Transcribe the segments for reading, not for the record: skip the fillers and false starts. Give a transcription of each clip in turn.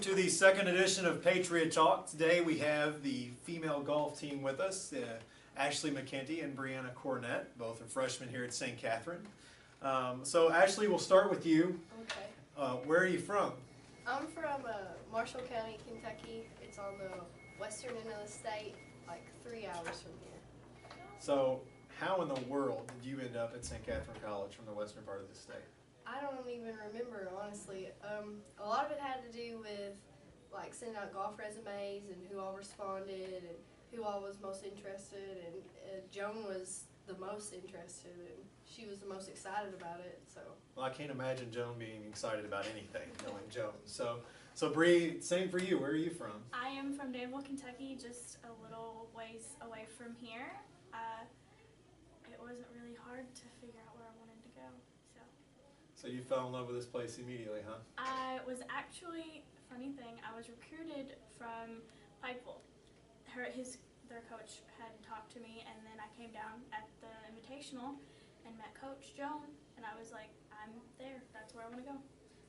to the second edition of Patriot Talk. Today we have the female golf team with us, Ashley McKenty and Brianna Cornett, both are freshmen here at St. Catherine. So Ashley, we'll start with you. Okay. Where are you from? I'm from Marshall County, Kentucky. It's on the western end of the state, like 3 hours from here. So how in the world did you end up at St. Catherine College from the western part of the state? I don't even remember, honestly. A lot of it had to do with like sending out golf resumes and who all responded and who all was most interested, and Joan was the most interested and she was the most excited about it. So. Well, I can't imagine Joan being excited about anything, knowing Joan. So Bree, same for you. Where are you from? I am from Danville, Kentucky, just a little ways away from here. It wasn't really hard to figure out where I wanted to go. So you fell in love with this place immediately, huh? I was actually, funny thing, I was recruited from Pikeville. Their coach had talked to me, and then I came down at the Invitational and met Coach Joan, and I was like, I'm there, that's where I want to go.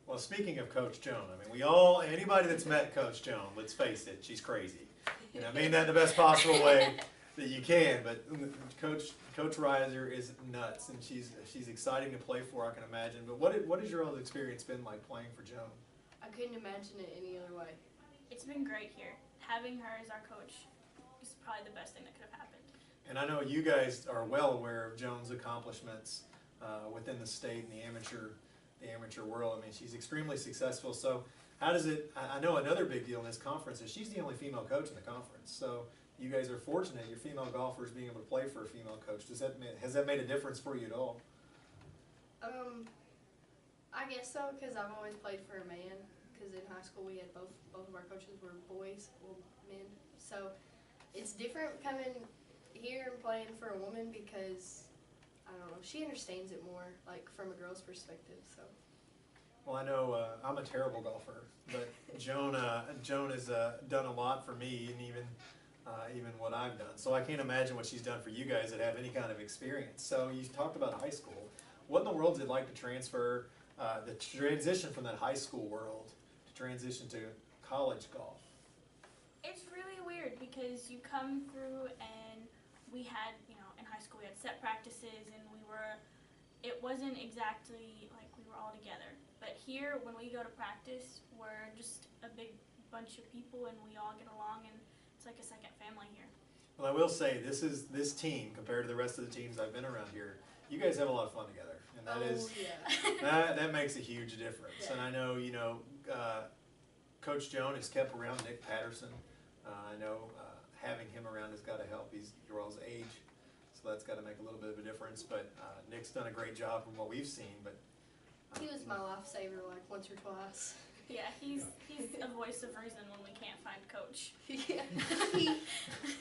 Well, speaking of Coach Joan, I mean, anybody that's met Coach Joan, let's face it, she's crazy. And I mean that in the best possible way that you can, but Coach Reiser is nuts, and she's exciting to play for, I can imagine. But what has your experience been like playing for Joan? I couldn't imagine it any other way. It's been great here. Having her as our coach is probably the best thing that could have happened. And I know you guys are well aware of Joan's accomplishments within the state and the amateur world. I mean, she's extremely successful. So how does it? I know another big deal in this conference is she's the only female coach in the conference. So you guys are fortunate, your female golfers being able to play for a female coach. Has that made a difference for you at all? I guess so, because I've always played for a man. Because in high school we had both of our coaches were boys, well, men. So it's different coming here and playing for a woman because I don't know, she understands it more, like from a girl's perspective. So. Well, I know I'm a terrible golfer, but Joan has done a lot for me, and even what I've done. So I can't imagine what she's done for you guys that have any kind of experience. So you talked about high school. What in the world is it like to transfer, the transition from that high school world to transition to college golf? It's really weird because you come through and we had, in high school we had set practices and it wasn't exactly like we were all together. But here, when we go to practice, we're just a big bunch of people and we all get along, and it's like a second family here. Well, I will say this team compared to the rest of the teams I've been around here, you guys have a lot of fun together, and that makes a huge difference. Yeah. And I know Coach Joan has kept around Nick Patterson. I know having him around has got to help. He's your all's age, so that's got to make a little bit of a difference. But Nick's done a great job from what we've seen. But he was my lifesaver like once or twice. Yeah, he's a voice of reason when we can't find Coach. Yeah.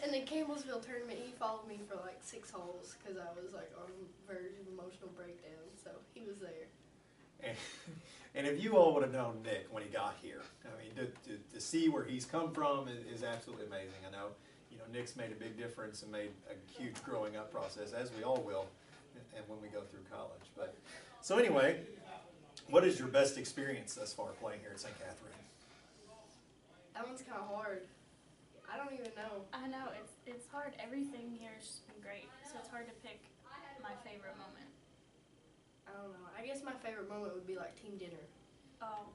In the Campbellsville tournament, he followed me for like 6 holes because I was like on the verge of emotional breakdown. So he was there. And if you all would have known Nick when he got here, I mean, to see where he's come from is absolutely amazing. I know, Nick's made a big difference and made a huge growing up process, as we all will, and when we go through college. But so anyway, what is your best experience thus far playing here at St. Catherine? That one's kind of hard. I don't even know. I know, it's hard. Everything here has just been great, so it's hard to pick my favorite moment. I don't know. I guess my favorite moment would be like team dinner. Oh.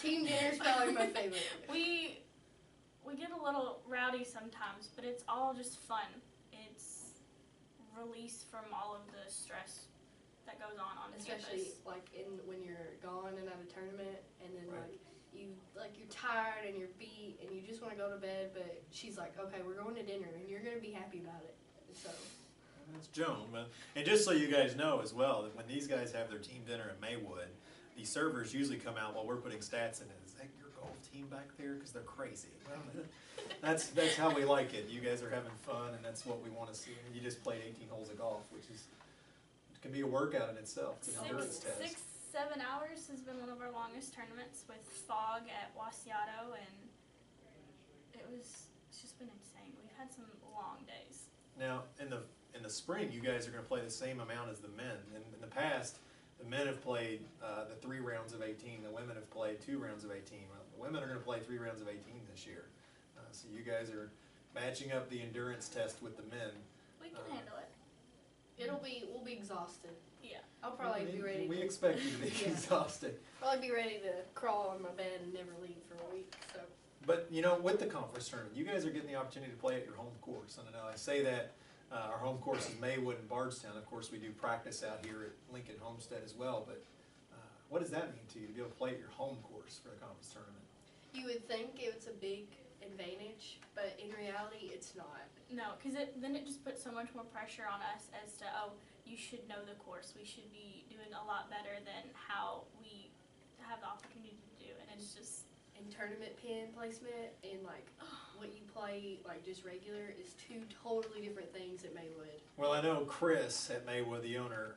Team dinner's probably my favorite. We get a little rowdy sometimes, but it's all just fun. It's release from all of the stress that goes on especially campus. Like when you're gone and at a tournament, and then right. you're tired and you're beat and you just want to go to bed, but she's like, okay, we're going to dinner and you're going to be happy about it. So. That's Joan. And just so you guys know as well, that when these guys have their team dinner at Maywood, the servers usually come out while we're putting stats in. Is that your golf team back there? Because they're crazy. Well, that's how we like it. You guys are having fun, and that's what we want to see. And you just played 18 holes of golf, which can be a workout in itself. It's an endurance test. 6-7 hours has been one of our longest tournaments with fog at Wasiato, and it's just been insane. We've had some long days. Now, in the spring, you guys are going to play the same amount as the men. In the past, the men have played the 3 rounds of 18. The women have played 2 rounds of 18. Well, the women are going to play 3 rounds of 18 this year. So you guys are matching up the endurance test with the men. We can handle it. We'll be exhausted. Yeah. I'll probably be ready. We expect you to be Yeah. exhausted. Probably be ready to crawl on my bed and never leave for a week. So. But, you know, with the conference tournament, you guys are getting the opportunity to play at your home course. And I know I say that our home course is Maywood and Bardstown. Of course, we do practice out here at Lincoln Homestead as well. But what does that mean to you to be able to play at your home course for the conference tournament? You would think it's a big advantage, but in reality, it's not. No, because then it just puts so much more pressure on us as to, oh, you should know the course. We should be doing a lot better than how we have the opportunity to do. And it's just... And tournament pin placement and like what you play like just regular is 2 totally different things at Maywood. Well, I know Chris at Maywood, the owner,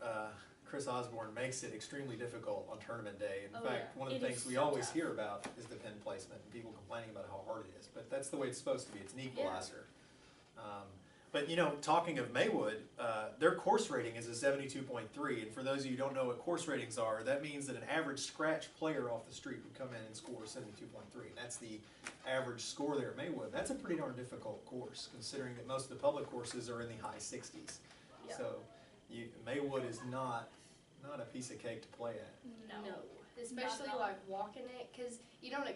Chris Osborne, makes it extremely difficult on tournament day. In fact, one of the It things is we so always tough. hear about is the pin placement and people complaining about how hard it is. But that's the way it's supposed to be. It's an equalizer. But, you know, talking of Maywood, their course rating is a 72.3. And for those of you who don't know what course ratings are, that means that an average scratch player off the street would come in and score 72.3. And that's the average score there at Maywood. That's a pretty darn difficult course, considering that most of the public courses are in the high 60s. Yeah. So Maywood is not a piece of cake to play at. No. Especially Not at all. like walking it, because you don't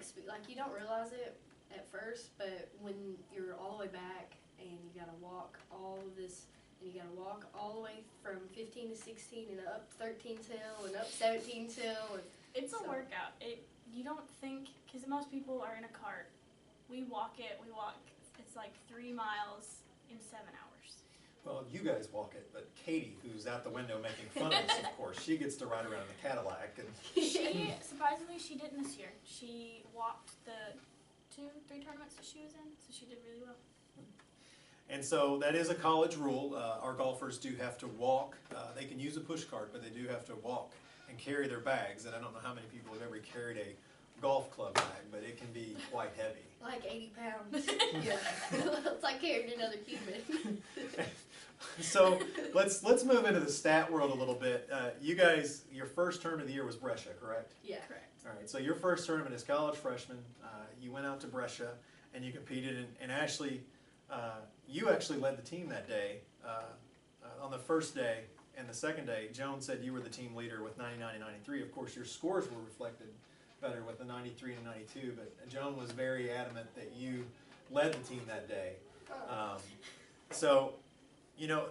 you don't realize it at first, but when you're all the way back and you gotta walk all of this, and you gotta walk all the way from 15 to 16 and up 13's hill and up 17's hill. And It's a So- workout. You don't think, because most people are in a cart. We walk, it's like 3 miles in 7 hours. Well, you guys walk it, but Katie, who's out the window making fun of us, of course, she gets to ride around in the Cadillac. And Surprisingly, she didn't this year. She walked the 2-3 tournaments that she was in, so she did really well. And so that is a college rule. Our golfers do have to walk. They can use a push cart, but they do have to walk and carry their bags. And I don't know how many people have ever carried a golf club bag, but it can be quite heavy. like 80 pounds. Yeah. It's like carrying another human. So let's move into the stat world a little bit. You guys, your first tournament of the year was Brescia, correct? Yeah. Correct. All right. So your first tournament as college freshman, you went out to Brescia and you competed. And Ashley, you actually led the team that day. On the first day and the second day, Joan said you were the team leader with 99 and 93. Of course, your scores were reflected better with the 93 and 92, but Joan was very adamant that you led the team that day. So, you know,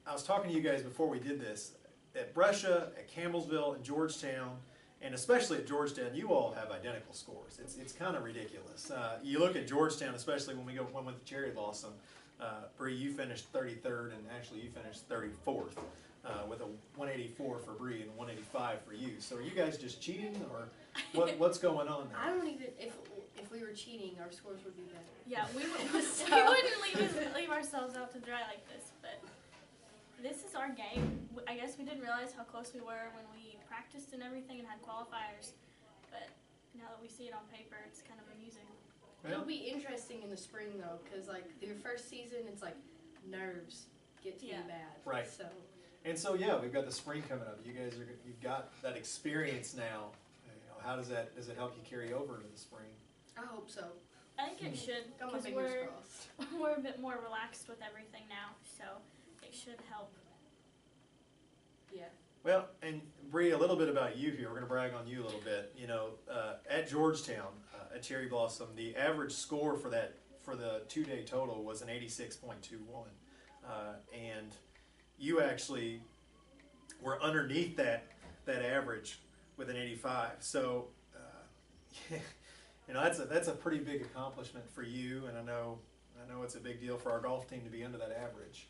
I was talking to you guys before we did this. At Brescia, at Campbellsville, and Georgetown, and especially at Georgetown, you all have identical scores. It's kind of ridiculous. You look at Georgetown, especially when we went with the Cherry Blossom. Bree, you finished 33rd, and actually you finished 34th with a 184 for Bree and 185 for you. So are you guys just cheating, or what's going on there? I don't even, if we were cheating, our scores would be better. Yeah, we wouldn't leave ourselves out to dry like this, but this is our game. I guess we didn't realize how close we were when we practiced and everything and had qualifiers, but now that we see it on paper, it's kind of amusing. It'll be interesting in the spring though, because like your first season, it's like nerves get to Yeah. be bad. Right. So And so yeah, we've got the spring coming up. You've got that experience now. You know, how does it help you carry over into the spring? I hope so. I think it should, Got my because fingers crossed. we're a bit more relaxed with everything now, so it should help. Yeah. Well, and Bree, a little bit about you here. We're going to brag on you a little bit. You know, at Georgetown, at Cherry Blossom, the average score for the 2-day total was an 86.21, and you actually were underneath that average with an 85. So, you know, that's a pretty big accomplishment for you, and I know it's a big deal for our golf team to be under that average.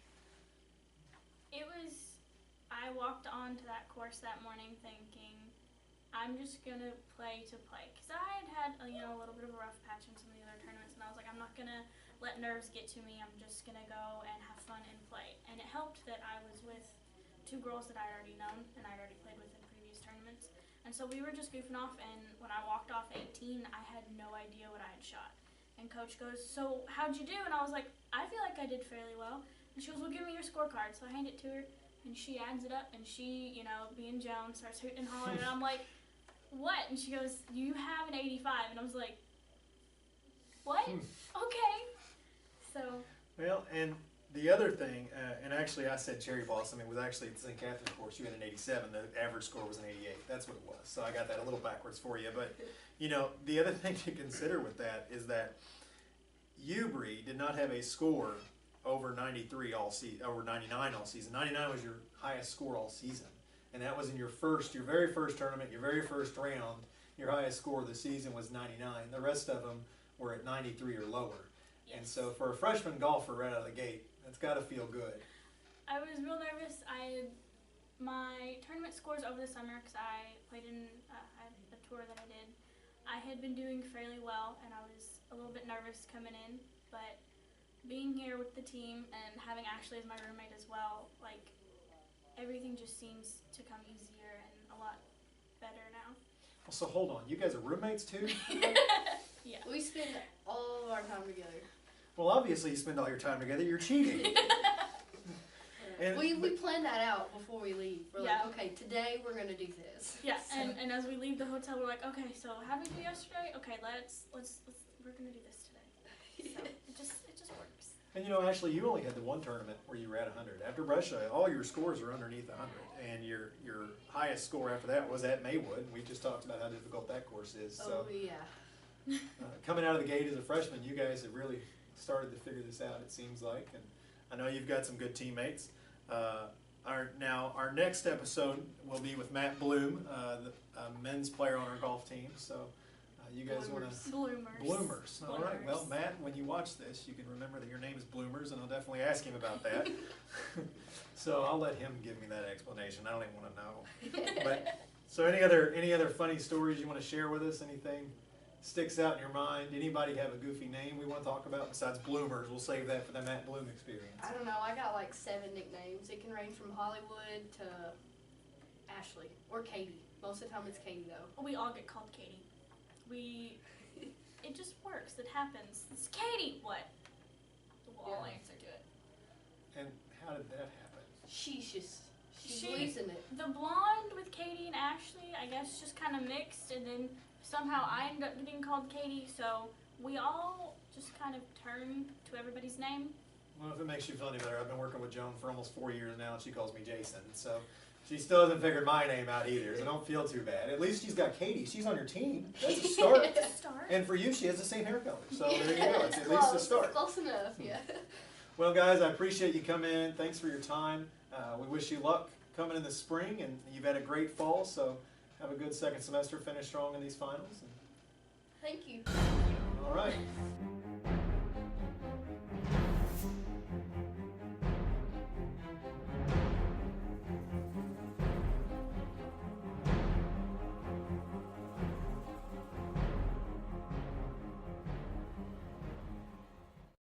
I walked onto that course that morning thinking, I'm just going to play to play. Because I had a little bit of a rough patch in some of the other tournaments, and I was like, I'm not going to let nerves get to me. I'm just going to go and have fun and play. And it helped that I was with 2 girls that I'd already known and I'd already played with in previous tournaments. And so we were just goofing off, and when I walked off 18, I had no idea what I had shot. And Coach goes, so how'd you do? And I was like, I feel like I did fairly well. And she goes, well, give me your scorecard. So I handed it to her. And she adds it up, and she, being Joan, starts hooting and hollering, and I'm like, what? And she goes, you have an 85. And I was like, what? Okay. So. Well, and the other thing, and actually I said cherry blossom, it was actually at St. Catherine's course, you had an 87, the average score was an 88. That's what it was. So I got that a little backwards for you. But, the other thing to consider with that is that you, Bree, did not have a score over 93 all season, over 99 all season. 99 was your highest score all season. And that was in your very first tournament, your very first round. Your highest score of the season was 99. The rest of them were at 93 or lower. Yes. And so for a freshman golfer right out of the gate, that's got to feel good. I was real nervous. My tournament scores over the summer, because I played in a tour that I did. I had been doing fairly well, and I was a little bit nervous coming in, but being here with the team and having Ashley as my roommate as well, everything just seems to come easier and a lot better now. Well, so hold on, you guys are roommates too? Yeah. We spend all of our time together. Well, obviously you spend all your time together, you're cheating. And, we planned that out before we leave. We're Yeah. like, okay, today we're gonna do this. Yeah, So- and as we leave the hotel, we're like, okay, so how did we do yesterday? Okay, let's we're gonna do this today. So it just works. And Ashley, you only had the one tournament where you were at 100. After Brescia, all your scores are underneath 100. And your highest score after that was at Maywood. We just talked about how difficult that course is. So Oh yeah. coming out of the gate as a freshman, you guys have really started to figure this out, it seems like. And I know you've got some good teammates. Our next episode will be with Matt Bloom, the men's player on our golf team. So you guys want to... Bloomers. All right. Well, Matt, when you watch this, you can remember that your name is Bloomers, and I'll definitely ask him about that. So I'll let him give me that explanation. I don't even want to know. But so any other funny stories you want to share with us? Anything sticks out in your mind? Anybody have a goofy name we want to talk about besides Bloomers? We'll save that for the Matt Bloom experience. I don't know. I got 7 nicknames. It can range from Hollywood to Ashley or Katie. Most of the time it's Katie though. We all get called Katie. It just works. It happens. It's Katie. What? We'll all Yeah. answer to it. And how did that happen? She's She- losing it. The blonde with Katie and Ashley, I guess, just kind of mixed, and then somehow I ended up getting called Katie. So we all just kind of turn to everybody's name. Well, if it makes you feel any better, I've been working with Joan for almost 4 years now, and she calls me Jason. So she still hasn't figured my name out either, so don't feel too bad. At least she's got Katie. She's on your team. That's a start. Start. And for you, she has the same hair color. So there you go. It's at Close. least a start. Close enough, yeah. Well, guys, I appreciate you coming in. Thanks for your time. We wish you luck coming in the spring, and you've had a great fall, so have a good second semester. Finish strong in these finals. Thank you. All right.